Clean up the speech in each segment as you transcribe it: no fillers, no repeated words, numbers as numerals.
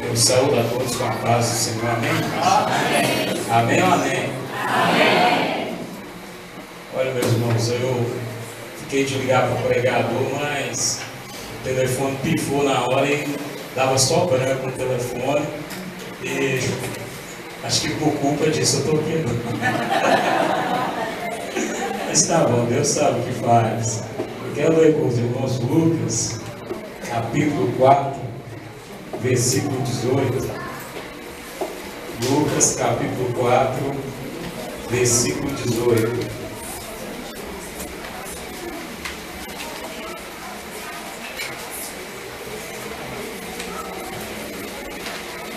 Eu saúdo a todos com a paz do Senhor. Amém? Amém. Amém ou amém? Amém. Olha, meus irmãos, eu fiquei de ligar para o pregador, mas o telefone pifou na hora e dava só branco no telefone. E acho que por culpa disso eu estou aqui. Mas tá bom, Deus sabe o que faz. Eu quero ler com os irmãos Lucas, capítulo 4, versículo 18. Lucas, capítulo 4, versículo 18.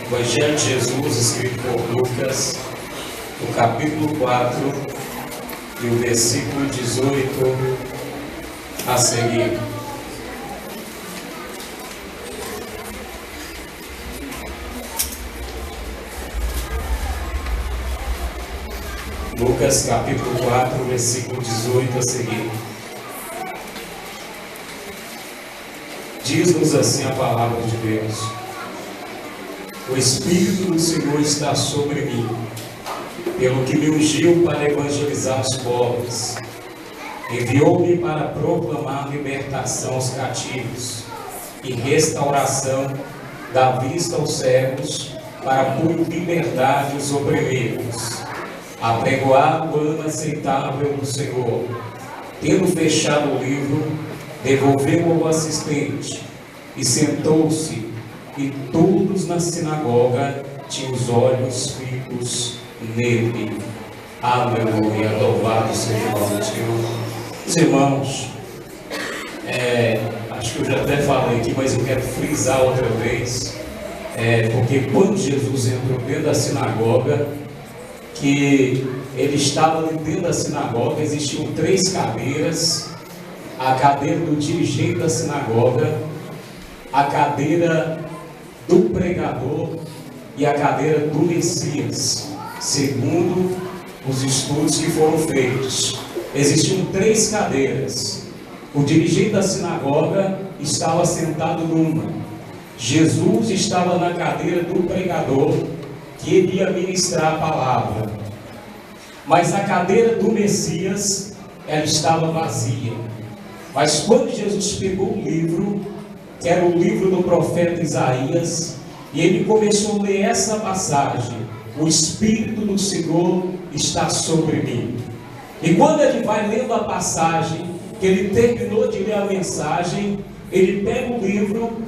Evangelho de Jesus, escrito por Lucas, o capítulo 4 e o versículo 18 a seguir. Lucas capítulo 4, versículo 18 a seguir. Diz-nos assim a palavra de Deus: o Espírito do Senhor está sobre mim, pelo que me ungiu para evangelizar os pobres. Enviou-me para proclamar libertação aos cativos e restauração da vista aos cegos, para pôr em liberdade os oprimidos, apregoar o ano aceitável do Senhor. Tendo fechado o livro, devolveu ao assistente e sentou-se, e todos na sinagoga tinham os olhos fixos nele. Aleluia, louvado seja o nome do Senhor. Meus irmãos, acho que eu já até falei aqui, mas eu quero frisar outra vez, porque quando Jesus entrou dentro da sinagoga, que ele estava ali dentro da sinagoga, existiam 3 cadeiras: a cadeira do dirigente da sinagoga, a cadeira do pregador e a cadeira do Messias, segundo os estudos que foram feitos. Existiam 3 cadeiras. O dirigente da sinagoga estava sentado numa. Jesus estava na cadeira do pregador, que iria ministrar a palavra. Mas a cadeira do Messias, ela estava vazia. Mas quando Jesus pegou o livro, que era o livro do profeta Isaías, e ele começou a ler essa passagem: o Espírito do Senhor está sobre mim. E quando ele vai lendo a passagem, que ele terminou de ler a mensagem, ele pega o livro,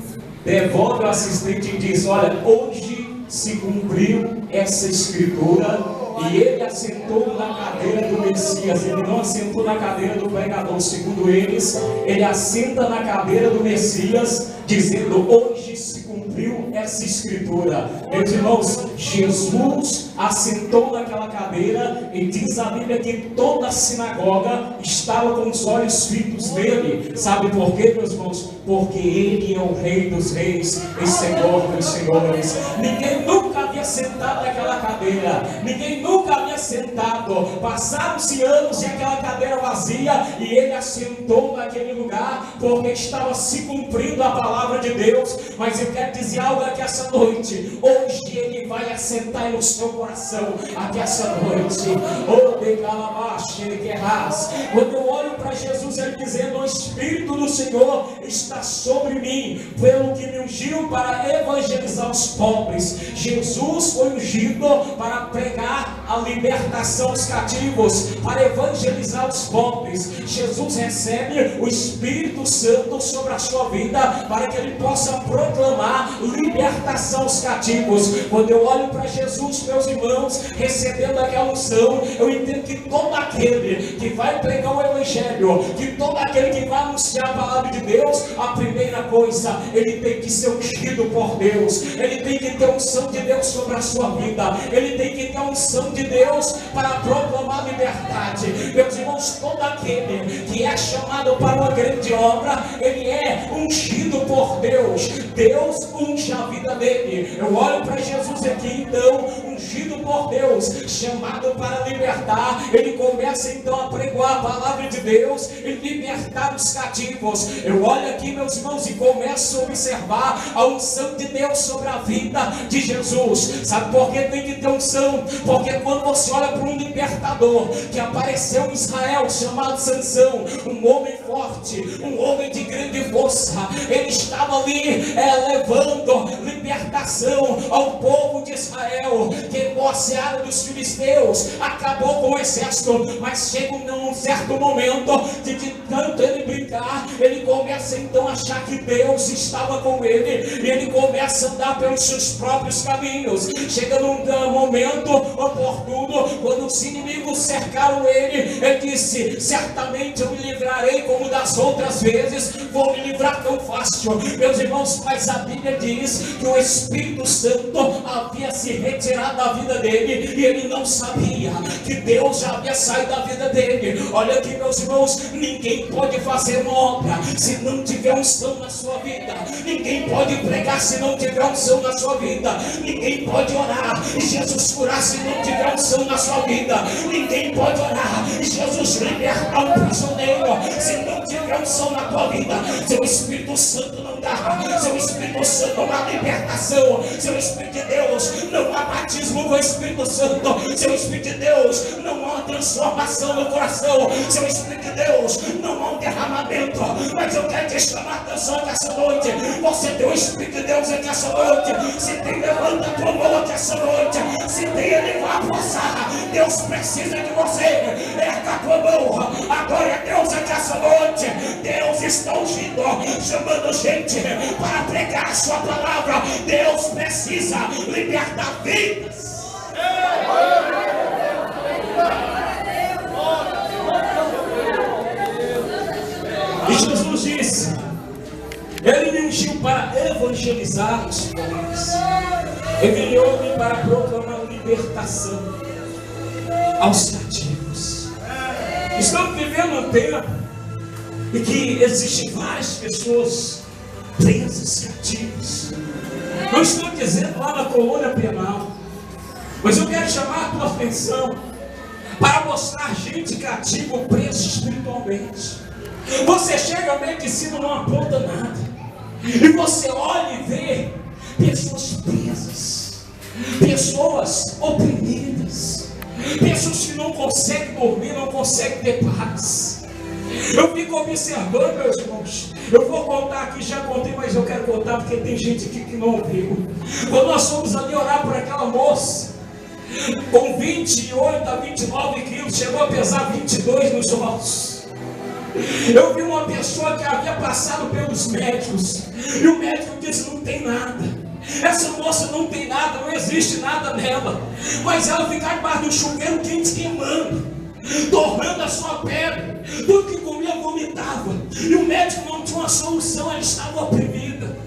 devolve ao assistente e diz: olha, hoje se cumpriu essa escritura. E ele assentou na cadeira do Messias. Ele não assentou na cadeira do pregador, segundo eles. Ele assenta na cadeira do Messias, dizendo: hoje se cumpriu essa escritura. Meus irmãos, Jesus assentou naquela cadeira, e diz a Bíblia que toda a sinagoga estava com os olhos fitos nele. Sabe por quê, meus irmãos? Porque ele é o Rei dos Reis e Senhor dos Senhores. Ninguém nunca havia sentado naquela cadeira. Ninguém nunca havia sentado. Passaram-se anos e aquela cadeira vazia, e ele assentou naquele lugar, porque estava se cumprindo a palavra de Deus. Mas eu quero dizer algo aqui essa noite: hoje ele vai assentar no seu coração aqui essa noite. Quando eu olho para Jesus, ele dizendo: o Espírito do Senhor está sobre mim, pelo que me ungiu para evangelizar os pobres. Jesus foi ungido para pregar a libertação dos cativos, para evangelizar os pobres. Jesus recebe o Espírito Santo sobre a sua vida, para que ele possa proclamar libertação aos cativos. Quando eu olho para Jesus, meus irmãos, recebendo aquela unção, eu entendo que todo aquele que vai pregar o Evangelho, que todo aquele que vai anunciar a palavra de Deus, a primeira coisa, ele tem que ser ungido por Deus. Ele tem que ter a unção de Deus sobre a sua vida. Ele tem que ter a unção de Deus para proclamar liberdade. Meus irmãos, todo aquele que é chamado para uma grande obra, ele é ungido por Deus. Deus unge a vida dele. Eu olho para Jesus aqui, então, ungido por Deus, chamado para libertar, ele começa então a pregoar a palavra de Deus e libertar os cativos. Eu olho aqui, meus irmãos, e começo a observar a unção de Deus sobre a vida de Jesus. Sabe por que tem que ter unção? Porque quando você olha para um libertador que apareceu em Israel, chamado Sansão, um homem forte, um homem de grande força, ele estava ali levando libertação ao povo de Israel, queimou a seara dos filisteus, acabou com o exército. Mas chega um certo momento de tanto ele brincar, ele começa então a achar que Deus estava com ele, e ele começa a andar pelos seus próprios caminhos. Chega num momento oportuno, quando os inimigos cercaram ele, ele disse: certamente eu me livrarei como das outras vezes, vou me livrar tão fácil. Meus irmãos, mas a Bíblia diz que o Espírito Santo havia se retirado da vida dele, e ele não sabia que Deus já havia saído da vida dele. Olha aqui, meus irmãos, ninguém pode fazer uma obra se não tiver unção na sua vida. Ninguém pode pregar se não tiver unção na sua vida. Ninguém pode orar e Jesus curar se não tiver unção na sua vida. Ninguém pode orar e Jesus libertar um prisioneiro se não tiver unção na tua vida. Seu Espírito Santo não dá, seu Espírito Santo não há libertação, seu Espírito de Deus não há batismo com o Espírito Santo, seu Espírito de Deus não há transformação no coração, seu Espírito de Deus não há um derramamento. Mas eu quero te chamar a atenção aqui essa noite. Você tem o Espírito de Deus aqui essa noite. Se tem, levanta a tua mão aqui essa noite. Se tem, ele vai passar. Deus precisa de você. Erga a tua mão. Adore a Deus aqui essa noite. Deus está ungindo, chamando gente para pregar a sua palavra. Deus precisa libertar vidas. E Jesus disse: ele me ungiu para evangelizar os pobres, enviou-me para proclamar libertação aos cativos. Estamos vivendo um tempo em que existem várias pessoas presas, cativas. Não estou dizendo lá na colônia penal, mas eu quero chamar a tua atenção para mostrar gente cativa ou presa espiritualmente. Você chega à medicina, não aponta nada, e você olha e vê pessoas presas, pessoas oprimidas, pessoas que não conseguem dormir, não conseguem ter paz. Eu fico observando, meus irmãos. Eu vou contar aqui, já contei, mas eu quero contar porque tem gente aqui que não ouviu. Quando nós fomos ali orar por aquela moça, com 28 a 29 quilos, chegou a pesar 22 nos ossos. Eu vi uma pessoa que havia passado pelos médicos, e o médico disse: não tem nada, essa moça não tem nada, não existe nada nela. Mas ela ficava debaixo do chuveiro quente queimando, torrando a sua pele, tudo que comia vomitava, e o médico não tinha uma solução. Ela estava oprimida,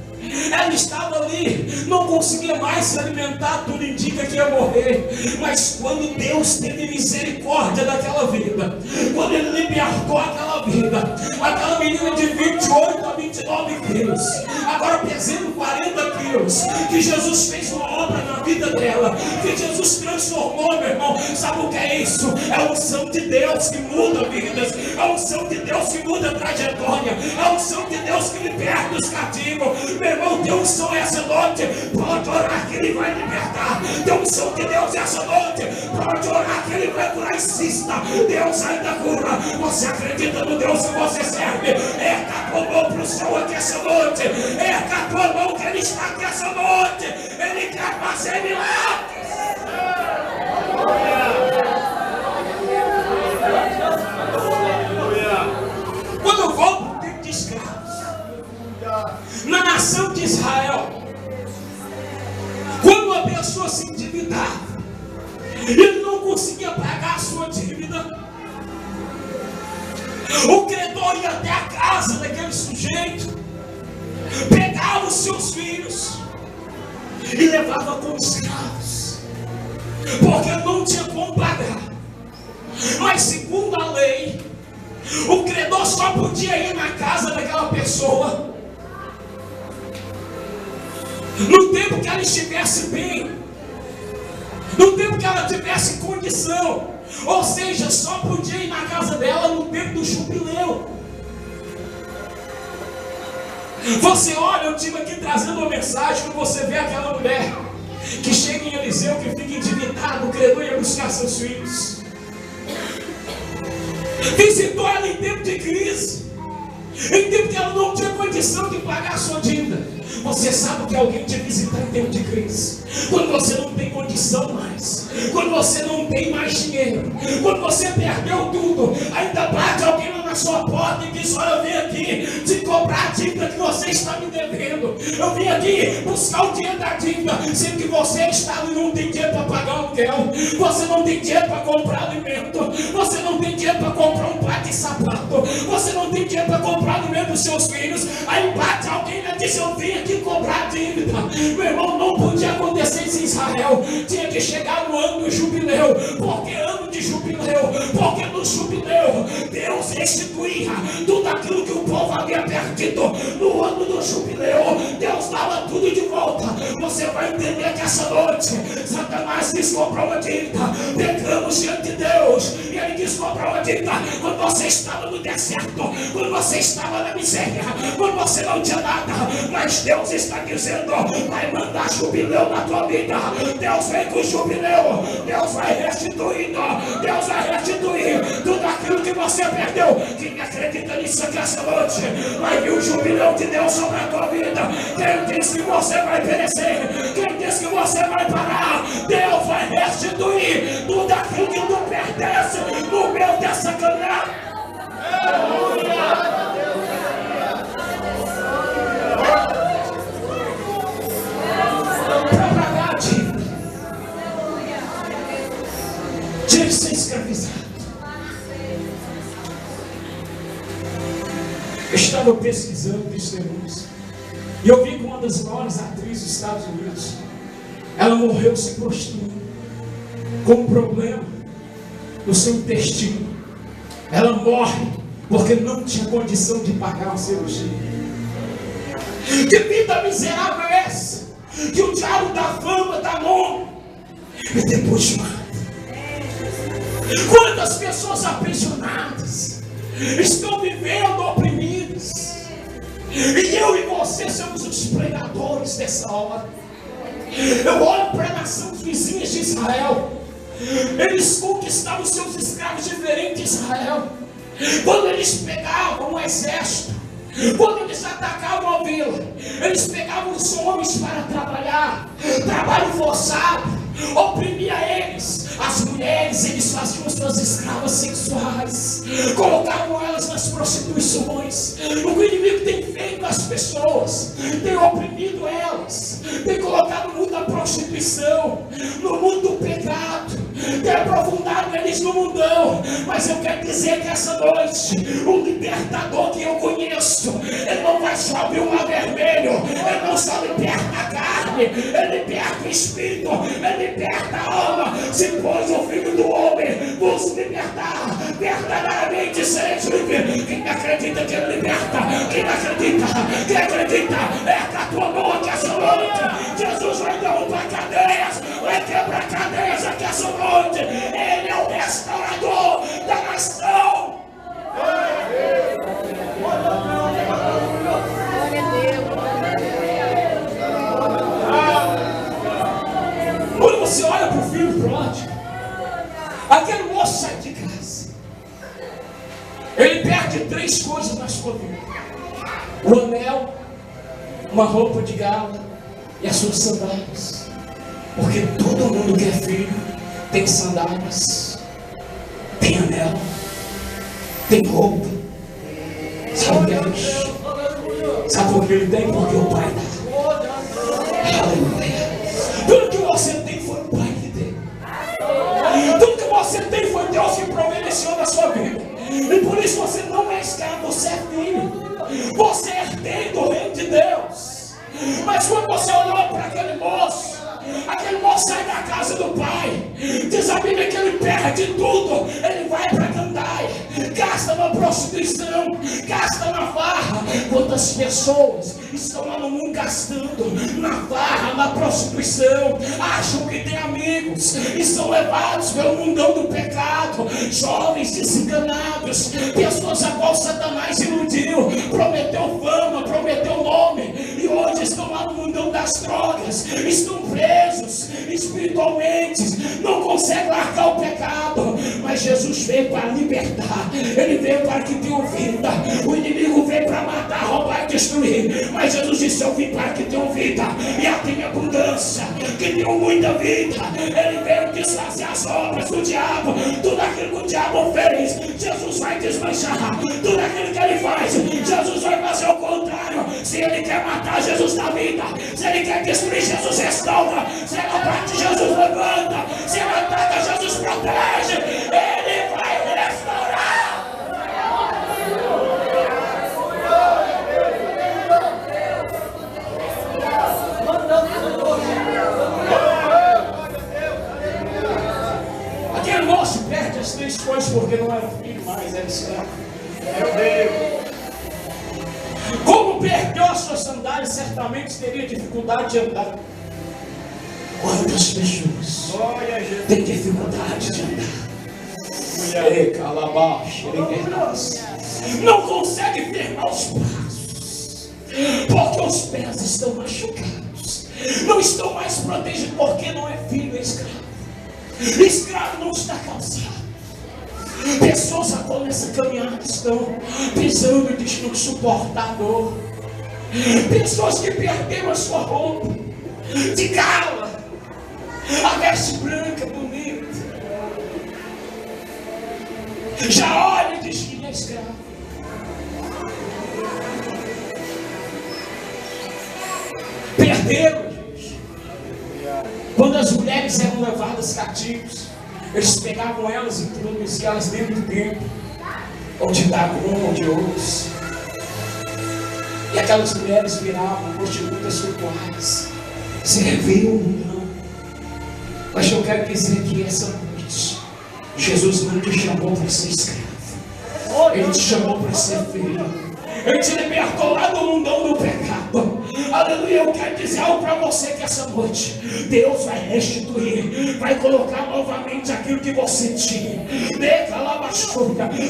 ela estava ali, não conseguia mais se alimentar, tudo indica que ia morrer. Mas quando Deus teve misericórdia daquela vida, quando Ele libertou aquela vida, aquela menina de 28 a 29 quilos, agora pesando 40 quilos, que Jesus fez uma obra na vida dela, que Jesus transformou, meu irmão. Sabe o que é isso? É a unção de Deus que muda vidas, é a unção de Deus que muda a trajetória, é a unção de Deus que liberta os cativos. Meu irmão, tem unção essa noite, pode orar que Ele vai libertar. Tem unção de Deus essa noite, pode orar que Ele vai curar. Insista, Deus ainda cura. Você acredita no Deus que você serve? Erga a tua mão para o céu aqui essa noite, erga a tua mão que Ele está aqui essa noite. Ele quer fazer milagres. Quando eu volto para o tempo de escravos, na nação de Israel, quando uma pessoa se endividava, ele não conseguia pagar a sua dívida, o credor ia até a casa daquele sujeito, pegava os seus filhos e levava como escravos, porque não tinha como pagar. Mas segundo a lei, o credor só podia ir na casa daquela pessoa no tempo que ela estivesse bem. no tempo que ela tivesse condição, ou seja, só podia ir na casa dela no tempo do jubileu. Você olha, eu estive aqui trazendo uma mensagem, que você vê aquela mulher que chega em Eliseu, que fica endividado, o credor ia buscar seus filhos. Visitou ela em tempo de crise, em tempo que ela não tinha condição de pagar a sua dívida. Você sabe que alguém te visitar em tempo de crise, quando você não tem condição mais, quando você não tem mais dinheiro, quando você perdeu tudo, ainda bate alguém lá na sua porta e diz: olha, eu vim aqui te cobrar a dívida que você está me devendo, eu vim aqui buscar o dinheiro da dívida, sendo que você está e não tem dinheiro para pagar o aluguel, você não tem dinheiro para comprar alimento, você não tem dinheiro para comprar um par de sapato, você não tem dinheiro para comprar alimento dos seus filhos. Aí bate alguém e diz: eu vim aqui cobrar a dívida. Meu irmão, não podia acontecer isso em Israel, tinha que chegar no ano do jubileu. Porque ano de jubileu? Porque no jubileu Deus restituía tudo aquilo que o povo havia perdido. No ano do jubileu Deus dava tudo de volta. Você vai entender que essa noite Satanás quis cobrar uma dívida, pecamos diante de Deus e ele quis cobrar uma dívida quando você estava no deserto, quando você estava na miséria, quando você não tinha nada. Mas Deus está dizendo: vai mandar jubileu na tua vida. Deus vem com jubileu, Deus vai restituindo, Deus vai restituir tudo aquilo que você perdeu. Quem acredita nisso aqui essa noite, vai vir o jubileu de Deus sobre a tua vida. Quem diz que você vai perecer, quem diz que você vai parar, Deus vai restituir tudo aquilo que tu perdesse no meio dessa caminhada. Tinha que ser escravizado. Eu estava pesquisando testemunhos e eu vi que uma das maiores atrizes dos Estados Unidos, ela morreu se prostituindo com um problema no seu intestino. Ela morre porque não tinha condição de pagar uma cirurgia. Que vida miserável é essa? Que o diabo dá fama, dá nome e depois mata. Quantas pessoas aprisionadas estão vivendo oprimidas, e eu e você somos os pregadores dessa hora. Eu olho para a nação vizinhas de Israel, eles conquistavam seus escravos diferentes de Israel. Quando eles pegavam um exército, quando eles atacavam a vila, eles pegavam os homens para trabalhar, trabalho forçado, oprimia eles. As mulheres, eles faziam suas escravas sexuais, colocavam elas nas prostituições. O que o inimigo tem feito às pessoas, tem oprimido elas, tem colocado no mundo da prostituição, no mundo do pecado, tem aprofundado eles no mundão. Mas eu quero dizer que essa noite, o libertador que eu conheço, ele não vai só abrir o mar vermelho, ele não só liberta a carne, ele liberta o espírito, ele liberta a alma. Se pois o Filho do Homem vos libertar, verdadeiramente sereis livres. Quem acredita que ele liberta, quem acredita, erga a tua noite essa noite. Jesus vai derrubar cadeias, vai quebrar cadeias aqui essa noite. Ele é o restaurador da nação. Quando você olha para o filho pródigo, aquele moço sai de casa, ele perde 3 coisas na sua vida: o anel, uma roupa de gala e as suas sandálias. Porque todo mundo que é filho tem sandálias, tem anel, tem roupa. Sabe o que é isso? Sabe por que ele tem? Porque o pai dá. Aleluia. Tudo que você tem foi o pai que deu. Tudo que você tem foi Deus que providenciou na sua vida. E por isso você não é escravo, você é filho. Você é herdeiro do reino de Deus. Mas quando você olhou para aquele moço sai da casa do pai. Diz a Bíblia que ele perde tudo. Ele vai para a gandaia, gasta na prostituição, gasta na farra. Quantas Quantas pessoas estão lá no mundo gastando na farra, na prostituição, acham que tem amigos e são levados pelo mundão do pecado, jovens desenganados, pessoas a qual Satanás iludiu, prometeu fama, prometeu nome, e hoje estão lá no mundão das drogas, estão presos espiritualmente, não conseguem largar o pecado. Mas Jesus veio para libertar, Ele veio para que tenham vida. O inimigo veio para matar, roubar e destruir, mas Jesus disse: eu vim para que tenham vida e a tenham abundância, que tenham muita vida. Ele veio desfazer as obras do diabo, tudo aquilo que o diabo fez, Jesus vai desmanchar. Tudo aquilo que ele faz, Jesus vai fazer o contrário. Se ele quer matar, Jesus dá vida. Se ele quer destruir, Jesus restaura. Se ele abate, Jesus levanta. Se ele ataca, Jesus protege. Ele vai restaurar. Aquele moço perde as 3 coisas porque não era filho mais, era escravo. Meu Deus! Como perdeu as suas sandálias, certamente teria dificuldade de andar. Quantas pessoas têm dificuldade de andar? Não consegue firmar os passos, porque os pés estão machucados, não estão mais protegidos, porque não é filho, é escravo. Escravo não está calçado. Pessoas agora nessa caminhada estão pisando e diz não suportar a dor. Pessoas que perderam a sua roupa de gala, a veste branca, bonita, já olha e diz que é escravo. Perderam, gente. Quando as mulheres eram levadas cativas, eles pegavam elas e introduziam elas dentro do templo, ou de Dagon, ou de outros. E aquelas mulheres viravam prostitutas rituais, serviam o mundão. Mas eu quero dizer que essa noite, Jesus não te chamou para ser escravo, Ele te chamou para ser filho. Ele te libertou lá do mundão do pecado. Aleluia, eu quero dizer algo para você que essa noite Deus vai restituir, vai colocar novamente aquilo que você tinha.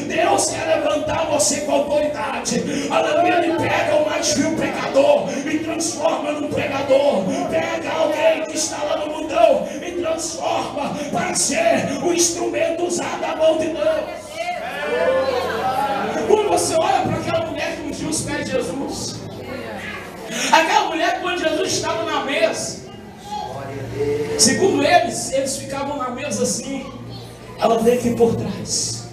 Deus quer levantar você com autoridade. Aleluia, Ele pega o mais vil pecador e transforma num pregador. Pega alguém que está lá no mundão e transforma para ser o instrumento usado à mão de Deus. Quando você olha para aquela mulher que ungiu os pés de Jesus, aquela mulher, quando Jesus estava na mesa, segundo eles ficavam na mesa assim, ela veio aqui por trás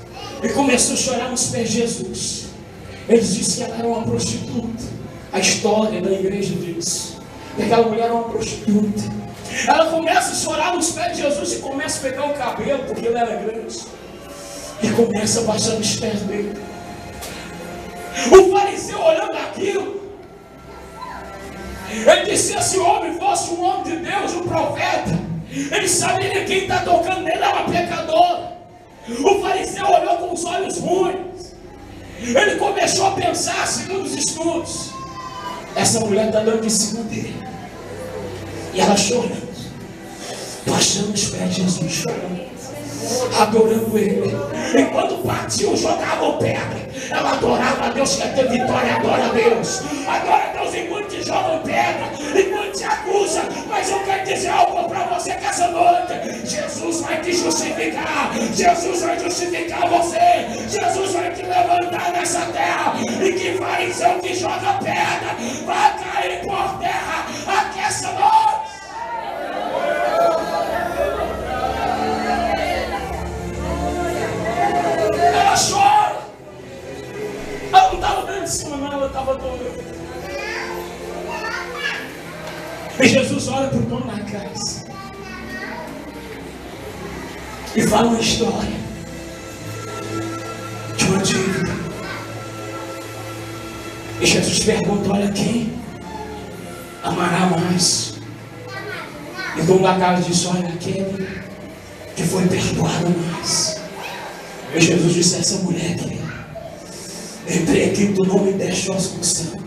e começou a chorar nos pés de Jesus. Eles disseram que ela era uma prostituta. A história da igreja diz que aquela mulher era uma prostituta. Ela começa a chorar nos pés de Jesus e começa a pegar o cabelo, porque ele era grande, e começa a baixar nos pés dele. O fariseu olhando aquilo, ele disse: se o homem fosse um homem de Deus, um profeta, ele saberia que quem está tocando nele é uma pecadora. O fariseu olhou com os olhos ruins. Ele começou a pensar, segundo os estudos, essa mulher está dando em cima dele. E ela chorando, baixando os pés de Jesus, chorando, adorando Ele. Enquanto partiam, jogavam pedra, ela adorava a Deus, quer ter vitória, adora a Deus. Adora a Deus enquanto te jogam pedra, enquanto te acusa. Mas eu quero dizer algo para você que essa noite Jesus vai te justificar. Jesus vai justificar você. Jesus vai te levantar nessa terra. E que fariseu que joga pedra vai cair por terra aqui essa noite. Ela chora. Ela não estava dando em cima, não, ela estava adorando. E Jesus olha para o dono da casa e fala uma história de uma dívida. E Jesus pergunta: olha, quem amará mais? E o dono da casa diz: olha, aquele que foi perdoado mais. E Jesus disse: essa mulher aqui, entrei aqui, tu não me deste a unção,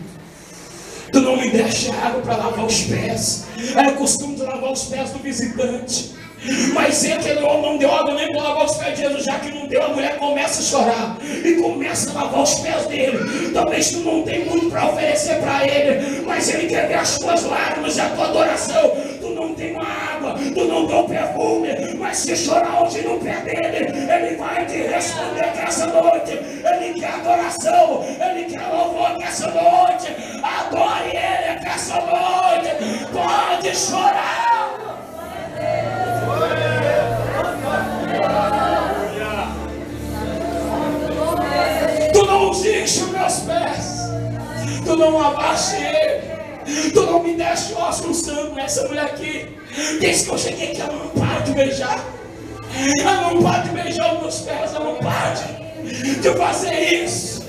Tu não me deste água para lavar os pés. Era costume de lavar os pés do visitante. Mas aquele homem não deu água nem para lavar os pés de Jesus. Já que não deu, a mulher começa a chorar e começa a lavar os pés dele. Talvez tu não tenha muito para oferecer para ele, mas ele quer ver as tuas lágrimas e a tua adoração. Tu não tem uma água, tu não deu perfume, mas se chorar hoje no pé dele, ele vai te responder que essa noite ele quer adoração, ele quer louvor que essa noite. Adore ele que essa noite. Pode chorar. Tu não ungiste os meus pés, tu não abaste ele, tu não me deste ósseo sangue. Essa mulher aqui, desde que eu cheguei aqui, ela não para de beijar, ela não para de beijar os meus pés, ela não para de fazer isso.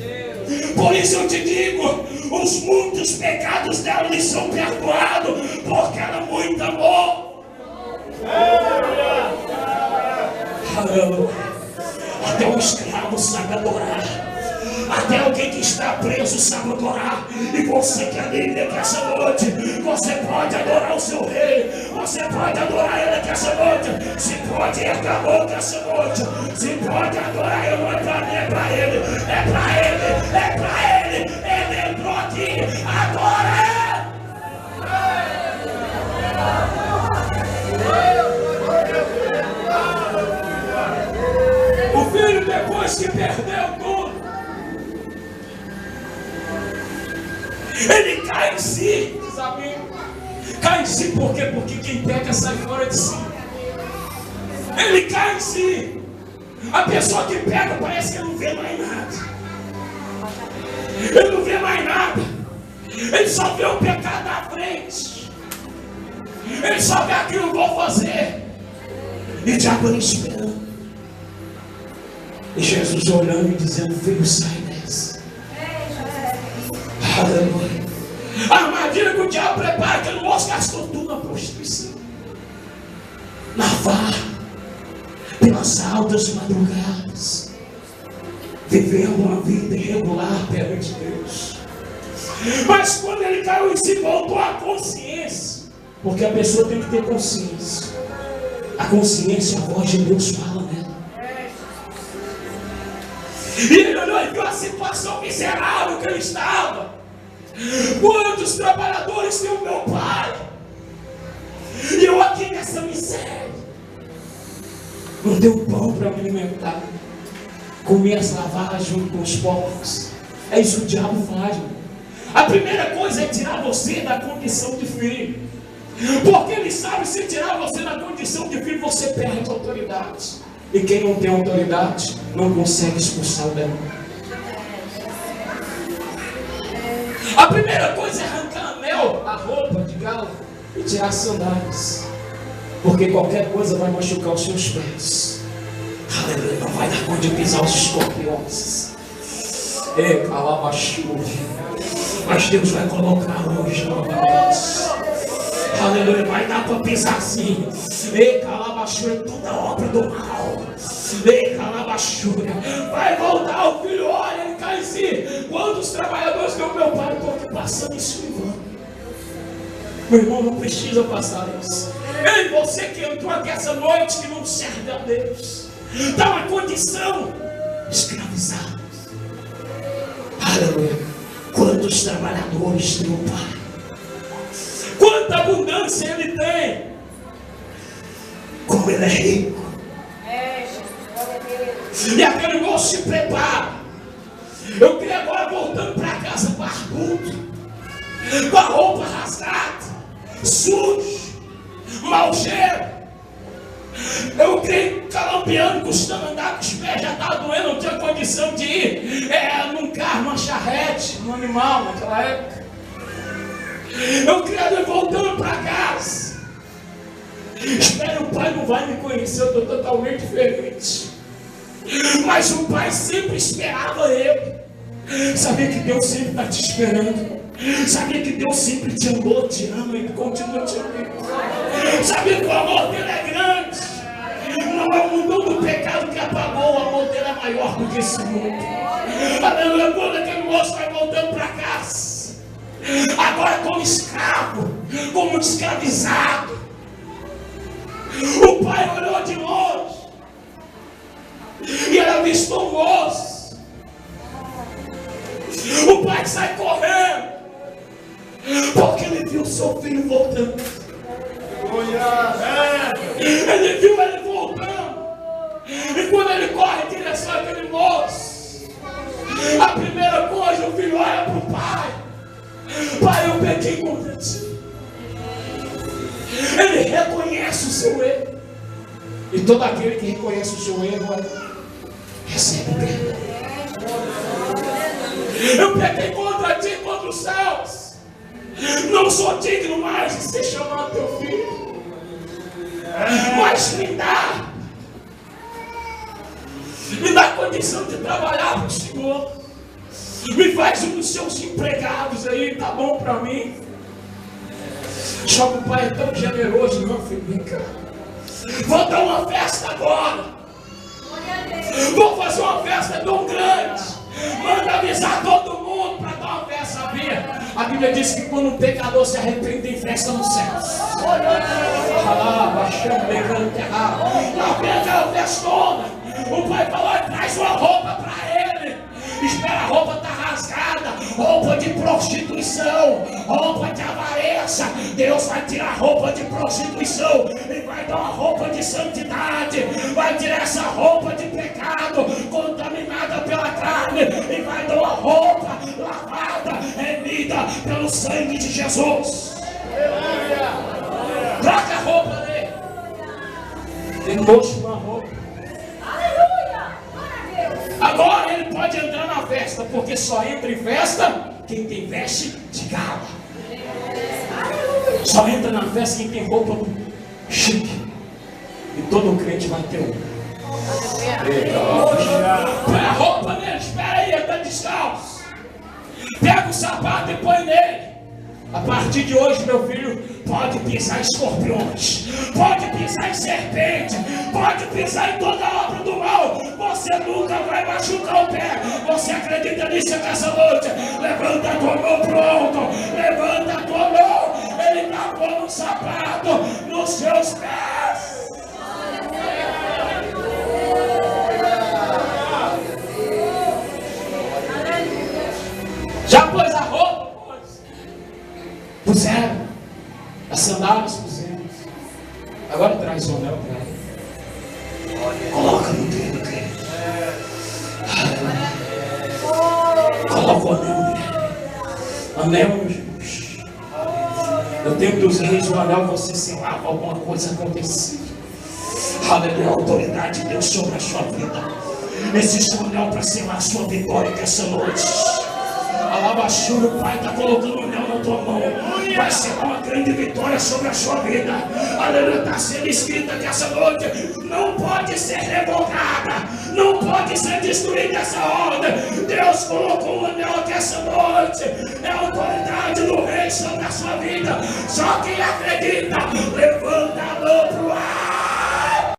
Por isso eu te digo, os muitos pecados dela lhe são perdoados, porque ela muito amou. Até um escravo sabe adorar, até alguém que está preso sabe adorar. E você que é livre que essa noite, você pode adorar o seu rei, você pode adorar ele que essa noite. Se pode erguer a boca essa noite, se pode adorar ele. Não é para mim, é para ele, é para ele, é para ele. Ele entrou aqui, adora ele. O filho, depois que perdeu tudo, ele cai em si, diz a Bíblia. Cai em si por quê? Porque quem peca sai fora de si. Ele cai em si. A pessoa que pega parece que ele não vê mais nada. Ele não vê mais nada. Ele só vê o pecado à frente. Ele só vê aquilo que eu vou fazer. E o diabo ali esperando. E Jesus olhando e dizendo: filho, sai dessa. Aleluia. A armadilha que o diabo prepara, que ele mostra, gastou tudo na prostituição, na farra, pelas altas madrugadas, vivendo uma vida irregular perante Deus. Mas quando ele caiu em si, voltou à consciência. Porque a pessoa tem que ter consciência. A consciência, a voz de Deus fala nela. E ele olhou e viu a situação miserável que ele estava. Quantos trabalhadores tem o meu pai? E eu aqui nessa miséria. Não tenho pão para me alimentar. Começa a lavar junto com os porcos. É isso que o diabo faz. A primeira coisa é tirar você da condição de filho. Porque ele sabe, se tirar você da condição de filho, você perde a autoridade. E quem não tem autoridade não consegue expulsar o demônio. A primeira coisa é arrancar anel, a roupa de galo e tirar as sandálias. Porque qualquer coisa vai machucar os seus pés. Aleluia, não vai dar conta de pisar os escorpiões. É, calabachura. Mas Deus vai colocar hoje novamente. Aleluia, vai dar para pisar assim. Ei, calabachura, toda obra do mal. Ei, calabachura, vai voltar o filho, olha, ele cai em si. Quantos trabalhadores que o meu pai estou aqui passando isso em vão. Meu irmão, não precisa passar isso. Ei, você que entrou aqui essa noite, que não serve a Deus, está na condição escravizada. Aleluia. Quantos trabalhadores tem o pai? Quanta abundância ele tem. Como ele é rico. E aquele moço se prepara. Eu queria agora voltando para casa barbudo, com a roupa rasgada, sujo, mau cheiro. Eu creio calampeando, custando andar com os pés, já estava doendo, não tinha condição de ir num carro, numa charrete, num animal naquela época. Eu queria ir voltando para casa. Espero, o pai não vai me conhecer, eu estou totalmente diferente. Mas o pai sempre esperava ele. Sabia que Deus sempre está te esperando. Sabia que Deus sempre te amou, te ama e continua te amando. Sabia que o amor dele é grande. Não é o mundo do pecado que apagou, o amor dele é maior do que esse mundo. Aleluia, quando aquele moço vai voltando para casa, agora como escravo, como escravizado. O pai olhou de longe e ele avistou um moço. O pai sai correndo porque ele viu seu filho voltando. Ele viu ele voltando. E quando ele corre em direção àquele moço, a primeira coisa, o filho olha para o pai: pai, eu pequei contra ti. Ele reconhece o seu erro. E todo aquele que reconhece o seu erro recebe o perdão. Eu pequei contra ti, contra os céus. Não sou digno mais de ser chamado teu filho. Mas me dá condição de trabalhar para o Senhor. Me faz um dos seus empregados aí, tá bom para mim. Só que o pai é tão generoso, não, filho, vem cá. Vou dar uma festa agora. Vou fazer uma festa tão grande. Manda avisar todo mundo para dar uma festa, sabia? A Bíblia diz que quando um pecador se arrepende, tem festa no céu. Aquela festona. O pai falou: traz uma roupa para ele. Espera, a roupa tá rasgada, roupa de prostituição, roupa de avareza. Deus vai tirar a roupa de prostituição e vai dar uma roupa de santidade. Vai tirar essa roupa de pecado contaminada pela carne e vai dar uma roupa lavada, remida pelo sangue de Jesus. Troca a roupa dele. Depois uma roupa. Agora ele pode entrar na festa, porque só entra em festa quem tem veste de gala. Só entra na festa quem tem roupa chique. E todo crente vai ter uma. Põe a roupa nele, espera aí, ele está descalço. Pega o sapato e põe nele. A partir de hoje, meu filho, pode pisar em escorpiões, pode pisar em serpente, pode pisar em toda obra do mal. Você nunca vai machucar o pé. Você acredita nisso nessa noite? Levanta a tua mão pro alto. Levanta a tua mão. Ele está pondo um sapato nos seus pés. Já pôs a roupa? Puseram. As sandálias pusemos. Agora traz o anel para ele. Coloca no dedo dele. Coloca o anel nele. Anel, Jesus. No tempo dos reis, o anel você selava alguma coisa acontecia. Aleluia, a autoridade de Deus sobre a sua vida. Existe um anel para selar a sua vitória nessa noite. Alabachura, o Pai está colocando um anel na tua mão. Vai ser uma grande vitória sobre a sua vida. Aleluia, está sendo escrita que essa noite não pode ser revogada, não pode ser destruída essa ordem. Deus colocou um anel aqui essa noite. É a autoridade do rei sobre a sua vida. Só quem acredita, levanta a mão pro ar.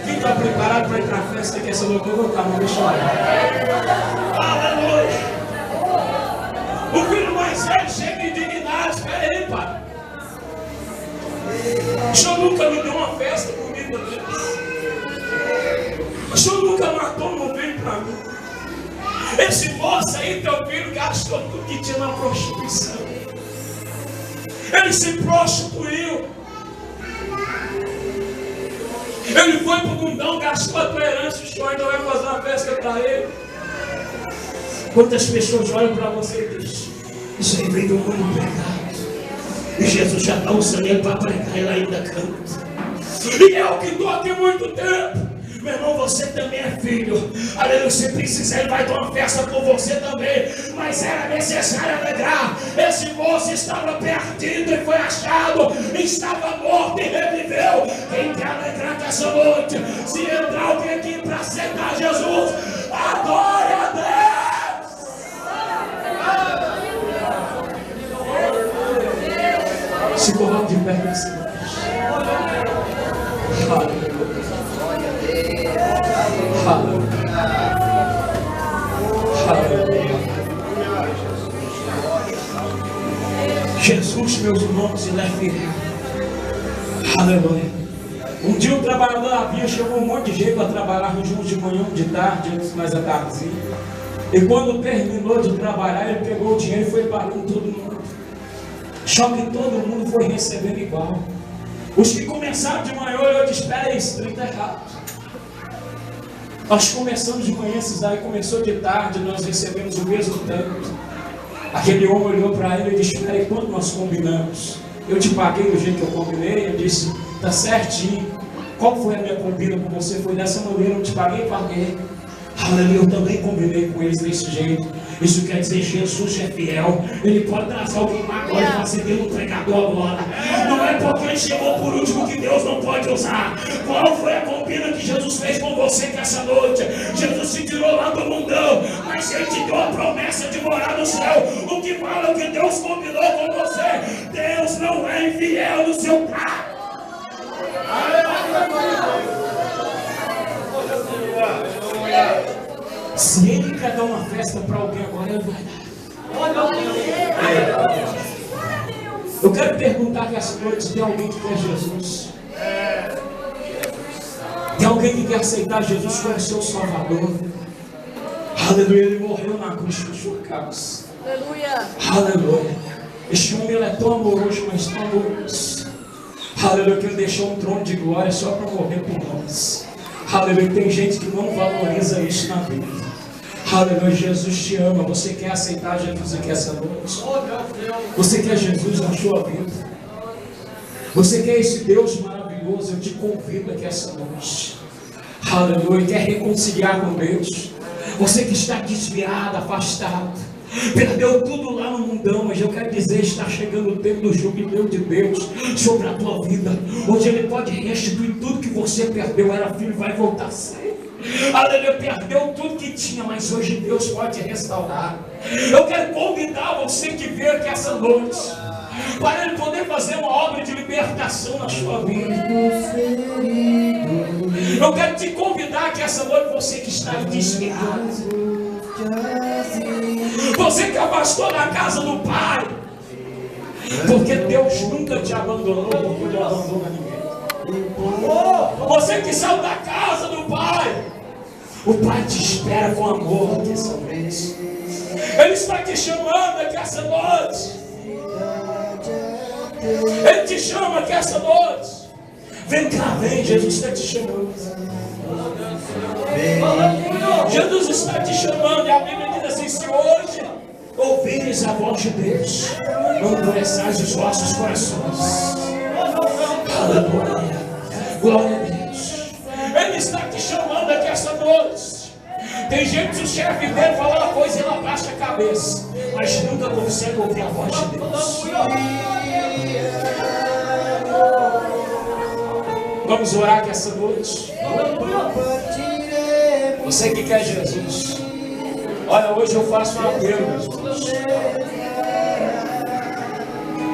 Quem está preparado para ir para a festa que essa noite eu vou estar, não deixa eu. Aleluia. O filho mais velho chega indignado. Espera aí, pai. O senhor nunca me deu uma festa comigo, Deus. O senhor nunca matou um novilho para mim. Esse moço aí, teu filho, gastou tudo que tinha na prostituição. Ele se prostituiu. Ele foi para o mundão, gastou a tua herança. O senhor ainda vai fazer uma festa para ele. Quantas pessoas olham para você e dizem: isso aí veio do mundo pecado. E Jesus já está usando ele para pregar, ele ainda canta. E eu que estou aqui há muito tempo. Meu irmão, você também é filho. Aleluia, se precisar, ele vai dar uma festa por você também. Mas era necessário alegrar. Esse moço estava perdido e foi achado. Estava morto e reviveu. Quem quer alegrar nessa noite? Se entrar alguém aqui para aceitar Jesus, adore a Deus. Se coloque de pé nessa noite. Aleluia. Aleluia. Aleluia. Jesus, meus irmãos, ele é fiel. Aleluia. Um dia o trabalhador havia, chamou um monte de gente para trabalhar juntos de manhã, de tarde, mais à tardezinha. E quando terminou de trabalhar, ele pegou o dinheiro e foi pagando todo mundo. Só que todo mundo foi recebendo igual. Os que começaram de manhã, eu disse: espera aí, esse trem está errado. Nós começamos de manhã, esses aí começou de tarde, nós recebemos o mesmo tanto. Aquele homem olhou para ele e disse: espera aí, quando nós combinamos? Eu te paguei do jeito que eu combinei. Eu disse: está certinho. Qual foi a minha combina com você? Foi dessa maneira, eu te paguei, paguei. Aleluia, eu também combinei com eles desse jeito. Isso quer dizer, Jesus é fiel. Ele pode trazer alguém agora e fazer dele um pregador agora. Não é porque ele chegou por último que Deus não pode usar. Qual foi a combina que Jesus fez com você que essa noite? Jesus te tirou lá do mundão, mas ele te deu a promessa de morar no céu. O que fala que Deus combinou com você? Deus não é infiel no seu prato. Se ele quer dar uma festa para alguém agora, ele vai dar. Eu quero perguntar que essa noite: tem alguém que quer Jesus? Tem alguém que quer aceitar Jesus como seu Salvador? Aleluia, ele morreu na cruz por sua causa. Aleluia. Aleluia. Este homem, ele é tão amoroso, mas tão amoroso. Aleluia, que ele deixou um trono de glória só para morrer por nós. Aleluia, tem gente que não valoriza isso na vida. Aleluia, Jesus te ama. Você quer aceitar Jesus aqui essa noite? Você quer Jesus na sua vida? Você quer esse Deus maravilhoso? Eu te convido aqui essa noite. Aleluia, quer reconciliar com Deus? Você que está desviado, afastado, perdeu tudo lá no mundão, mas eu quero dizer, está chegando o tempo do jubileu de Deus sobre a tua vida. Hoje Ele pode restituir tudo que você perdeu. Era filho, vai voltar a ser. Aleluia, perdeu tudo que tinha, mas hoje Deus pode restaurar. Eu quero convidar você que veio aqui essa noite, para Ele poder fazer uma obra de libertação na sua vida. Eu quero te convidar que essa noite, você que está desviado, você que afastou da casa do Pai, porque Deus nunca te abandonou, porque não abandona ninguém. Você que saiu da casa do Pai, o Pai te espera com amor aqui essa noite. Ele está te chamando aqui essa noite. Ele te chama aqui essa noite. Vem cá, vem, Jesus está te chamando. Jesus está te chamando, e a Bíblia diz assim: se hoje ouvires a voz de Deus, não endureçais os vossos corações. Aleluia, glória a Deus. Ele está te chamando aqui essa noite. Tem gente que o chefe dele fala uma coisa e ela baixa a cabeça, mas nunca consegue ouvir a voz de Deus. Vamos orar aqui essa noite. Você que quer Jesus, olha, hoje eu faço um apelo, meus irmãos.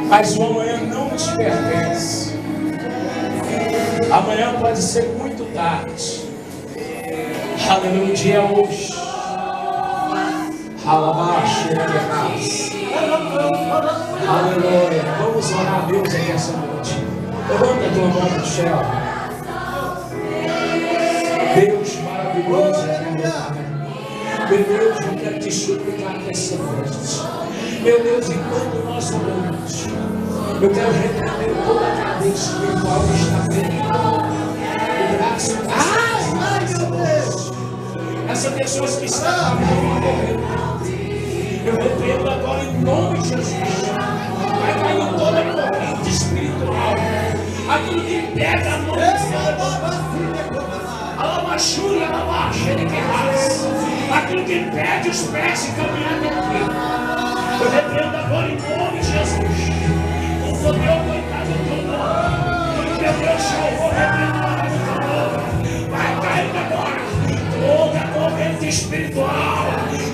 Mas o amanhã não nos pertence. Amanhã pode ser muito tarde. Aleluia, o dia é hoje. Aleluia. Vamos orar a Deus aqui essa noite. Levanta a tua mão no céu. Deus maravilhoso, meu Pai. Meu Deus, eu quero te suplicar essa noite. Meu Deus, enquanto nós oramos, eu quero repreender toda a cadeia espiritual que está ferida. O braço essa pessoa que está morrendo, eu repreendo agora em nome de Jesus. Vai cair toda a corrente espiritual. Aquilo que pega a mão do céu, a lamachura, a lamacha, ele quer. Aquilo que impede os pés de caminhar aqui, eu repreendo agora em nome de Jesus. O poder coitado do teu nome. Meu Deus, eu vou repreender o teu nome. Vai cair agora toda a corrente espiritual,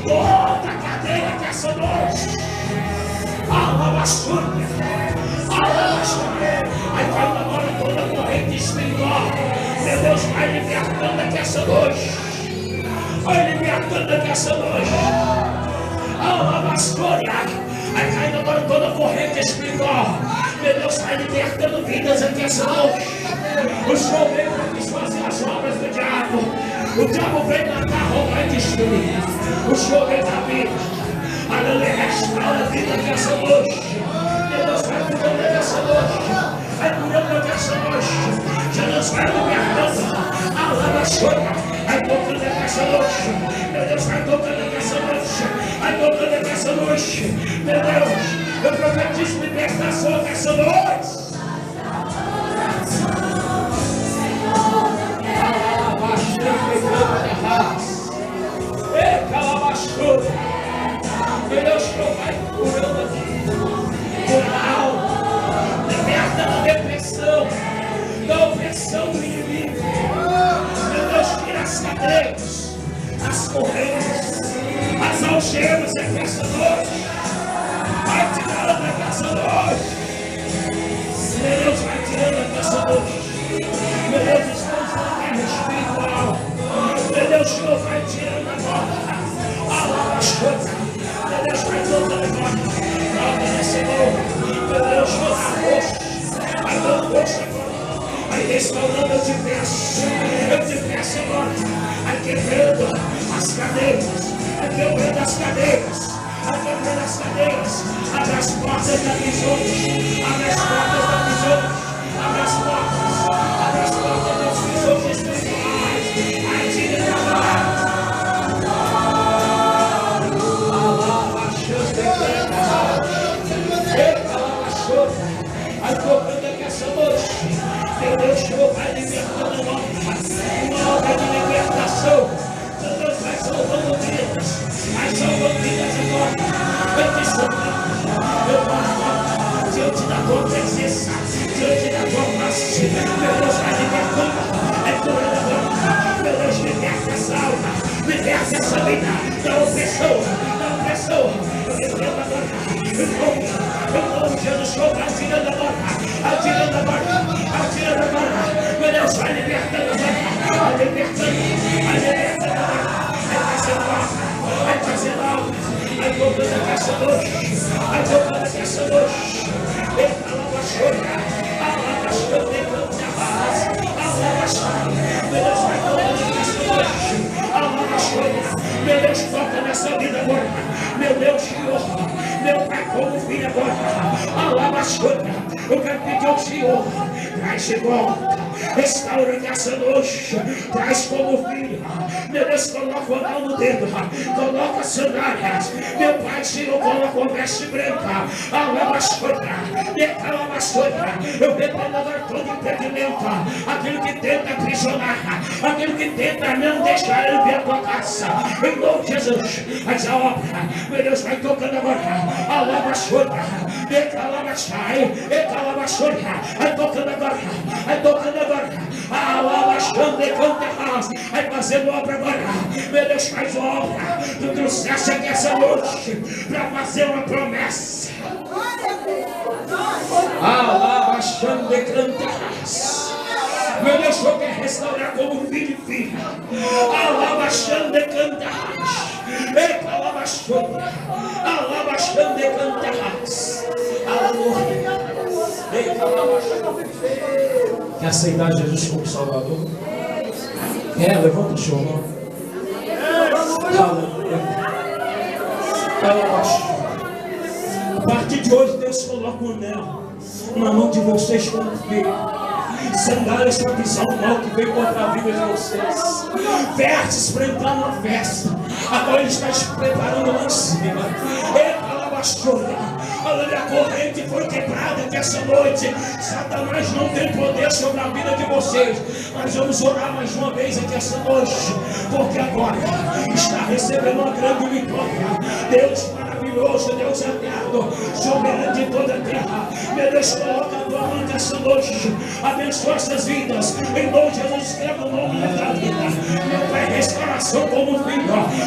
toda a cadeia que essa noite. A lamaçura, vai cair agora toda a corrente espiritual. Meu Deus, vai libertando aqui essa noite. Vai libertando aqui essa noite. A lamaçura, Vai caindo agora toda corrente espiritual. Meu Deus, vai libertando vidas aqui essa noite. O Senhor veio para desfazer as obras do diabo. O diabo veio matar, roubar e destruir. O Senhor veio para a vida. Aleluia, restaura a vida aqui essa noite. Meu Deus, vai cuidando dessa noite. Vai cuidando dessa noite. Jesus vai libertando. Alabaçoia. Vai tocando nessa noite. Meu Deus, vai tocando nessa noite. Vai tocando nessa noite. Meu Deus, eu profetizo libertação nessa noite. Meu Deus, que vai curando aqui. Cura a alma. Liberta da depressão. Da opressão do inimigo. Meu Deus, tira as cadeias, as correntes, as algemas aqui essa noite. Vai tirando aqui essa noite. Meu Deus, vai tirando aqui essa noite. Meu Deus, estamos na guerra espiritual. Meu Deus, o Senhor vai tirando agora. Alava as coisas. Meu Deus, vai tocando agora. Toca nesse novo. Meu Deus, toda a força. Vai dando força agora. Vai restaurando, eu te peço agora. Vai quebrando as cadeiras. Vai quebrando as cadeiras. Vai quebrando as cadeiras. Abre as portas da prisão. Abre as portas da prisão. Abre as portas. Abre as portas das prisões espirituais. Vai tirando agora. Vai tocando aqui essa noite. Meu Deus, o Senhor vai libertando uma obra de libertação. Meu Deus, vai salvando vidas. Vai salvando vidas agora. Eu te salvando. Eu vou diante da tua presença. Diante da tua face. Meu Deus, vai libertando. É curando agora. Meu Deus, liberta essa alma. Liberta essa vida. Da opressão. Da opressão. Eu liberto agora. Eu vou Jesus, Senhor, atirando agora. Atirando agora. Atirando agora. Meu Deus, vai libertando agora. Vai libertando. Vai libertando agora. Vai fazendo algo. Vai fazendo algo. Vai tocando aqui essa noite. Vai tocando aqui essa noite. Eita, lava chora. Alava chora. Levanta a base. Alava chora. Meu Deus, vai tocando aqui essa noite. Alava chora. Meu Deus, toca nessa vida agora. Meu Deus, Senhor. Meu Pai, como filho agora. Alava chora. Eu quero pedir ao Senhor. Traz de volta. Restaura nessa noite. Traz como filho. Meu Deus, coloca o anel no dedo. Coloca sandálias. Meu Pai, Senhor, coloca o veste branca. Alava chora. Decalava chora. Eu repreendo agora todo impedimento. Aquilo que tenta aprisionar. Aquilo que tenta não deixar ele ver a tua casa. Em nome de Jesus. Mas a obra. Meu Deus, vai tocando agora. Alava chora. Decalava chai. Decalava chora. Vai tocando agora. Vai tocando agora. Alava chora. Vai fazendo obra agora. Meu Deus, faz obra. Tu trouxeste aqui essa noite para fazer uma promessa. Alava chora. Meu Deus, eu quero restaurar como filho e filha. Alava chora. Alava chora. Alava chora. Aleluia. Quer aceitar Jesus como Salvador? Levanta o seu nome. A partir de hoje, Deus coloca o anel na mão de vocês como filho. Sandálias para pisar o mal que veio contra a vida de vocês. Vestes para entrar na festa. Agora Ele está se preparando lá em cima. Aleluia, a corrente foi quebrada aqui essa noite. Satanás não tem poder sobre a vida de vocês. Mas vamos orar mais uma vez aqui essa noite. Porque agora está recebendo uma grande vitória. Deus maravilhoso, Deus eterno, soberano de toda a terra. Meu Deus, coloca a tua mão nessa noite. Abençoa essas vidas. Em nome de Jesus, escreva o nome da vida. Meu Pai, restauração como filho.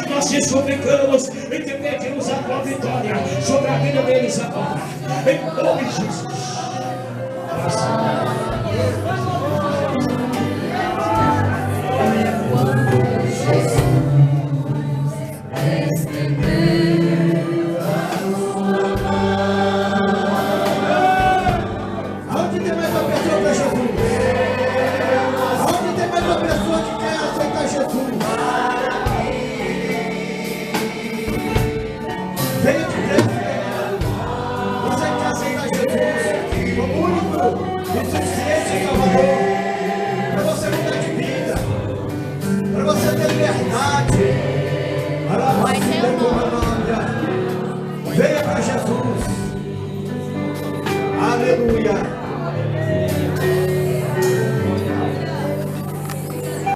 Nós te suplicamos e te pedimos a tua vitória sobre a vida deles agora. Em nome de Jesus. Estendeu a tua mão. Jesus. Aleluia.